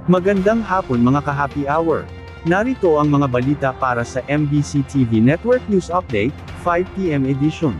Magandang hapon mga ka-happy hour. Narito ang mga balita para sa MBC TV Network News Update, 5 PM edition.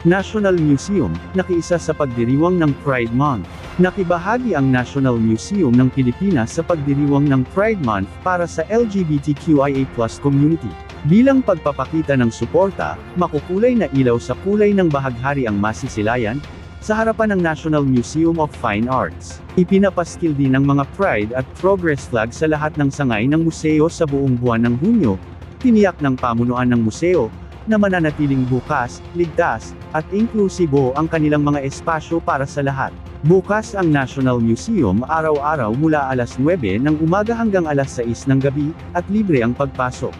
National Museum, nakiisa sa pagdiriwang ng Pride Month. Nakibahagi ang National Museum ng Pilipinas sa pagdiriwang ng Pride Month para sa LGBTQIA+ community. Bilang pagpapakita ng suporta, makukulay na ilaw sa kulay ng bahaghari ang masisilayan, sa harapan ng National Museum of Fine Arts. Ipinapaskil din ang mga Pride at Progress flag sa lahat ng sangay ng museo sa buong buwan ng Hunyo. Tiniyak ng pamunuan ng museo, na mananatiling bukas, ligtas, at inklusibo ang kanilang mga espasyo para sa lahat. Bukas ang National Museum araw-araw mula alas 9 ng umaga hanggang alas 6 ng gabi, at libre ang pagpasok.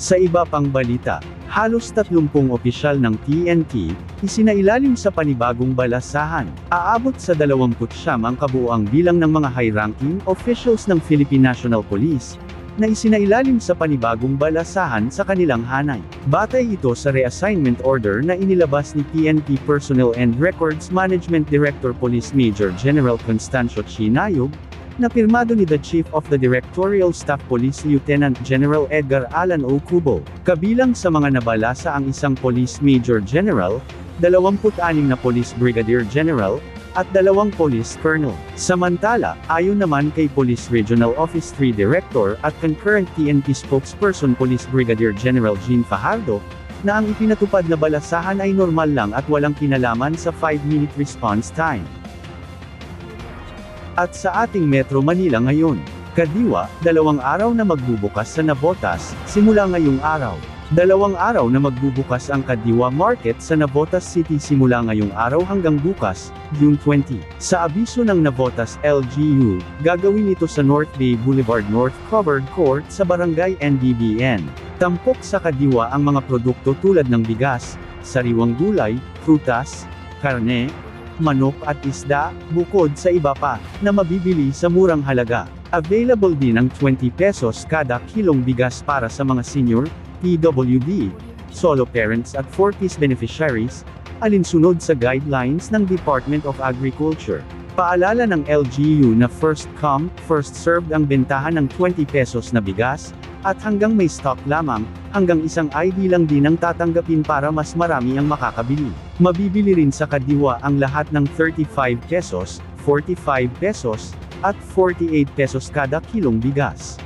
Sa iba pang balita, halos 30 opisyal ng PNP, isinailalim sa panibagong balasahan. Aabot sa 29 ang kabuuang bilang ng mga high-ranking officials ng Philippine National Police, na isinailalim sa panibagong balasahan sa kanilang hanay. Batay ito sa reassignment order na inilabas ni PNP Personnel and Records Management Director Police Major General Constancio Chinayog, na pirmado ni the Chief of the Directorial Staff Police Lieutenant General Edgar Alan O. Cubo. Kabilang sa mga nabalasa ang isang Police Major General, 26 na Police Brigadier General, at 2 Police Colonel. Samantala, ayon naman kay Police Regional Office 3 Director at concurrent PNP Spokesperson Police Brigadier General Jean Fajardo, na ang ipinatupad na balasahan ay normal lang at walang kinalaman sa 5-minute response time. At sa ating Metro Manila ngayon, Kadiwa, 2 araw na magbubukas sa Navotas, simula ngayong araw. 2 araw na magbubukas ang Kadiwa Market sa Navotas City simula ngayong araw hanggang bukas, June 20. Sa abiso ng Navotas LGU, gagawin ito sa North Bay Boulevard North Covered Court sa Barangay NDBN. Tampok sa Kadiwa ang mga produkto tulad ng bigas, sariwang gulay, prutas, karne, manok at isda, bukod sa iba pa, na mabibili sa murang halaga. Available din ang 20 pesos kada kilong bigas para sa mga senior, PWD, solo parents at 4-piece beneficiaries, alinsunod sa guidelines ng Department of Agriculture. Paalala ng LGU na first come, first served ang bentahan ng 20 pesos na bigas, at hanggang may stock lamang, hanggang isang ID lang din ang tatanggapin para mas marami ang makakabili. Mabibili rin sa Kadiwa ang lahat ng 35 pesos, 45 pesos, at 48 pesos kada kilong bigas.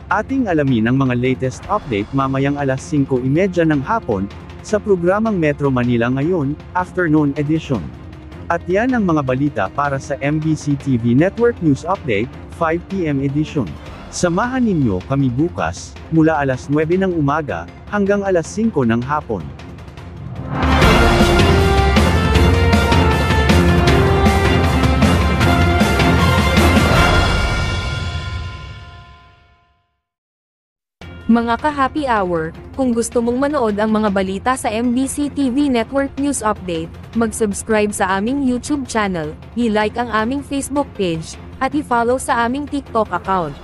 Ating alamin ang mga latest update mamayang alas 5:30 ng hapon, sa programang Metro Manila Ngayon, Afternoon Edition. At yan ang mga balita para sa MBC TV Network News Update, 5 PM edition. Samahan ninyo kami bukas, mula alas 9 ng umaga, hanggang alas 5 ng hapon. Mga ka-happy hour, kung gusto mong manood ang mga balita sa MBC TV Network News Update, mag-subscribe sa aming YouTube channel, i-like ang aming Facebook page, at i-follow sa aming TikTok account.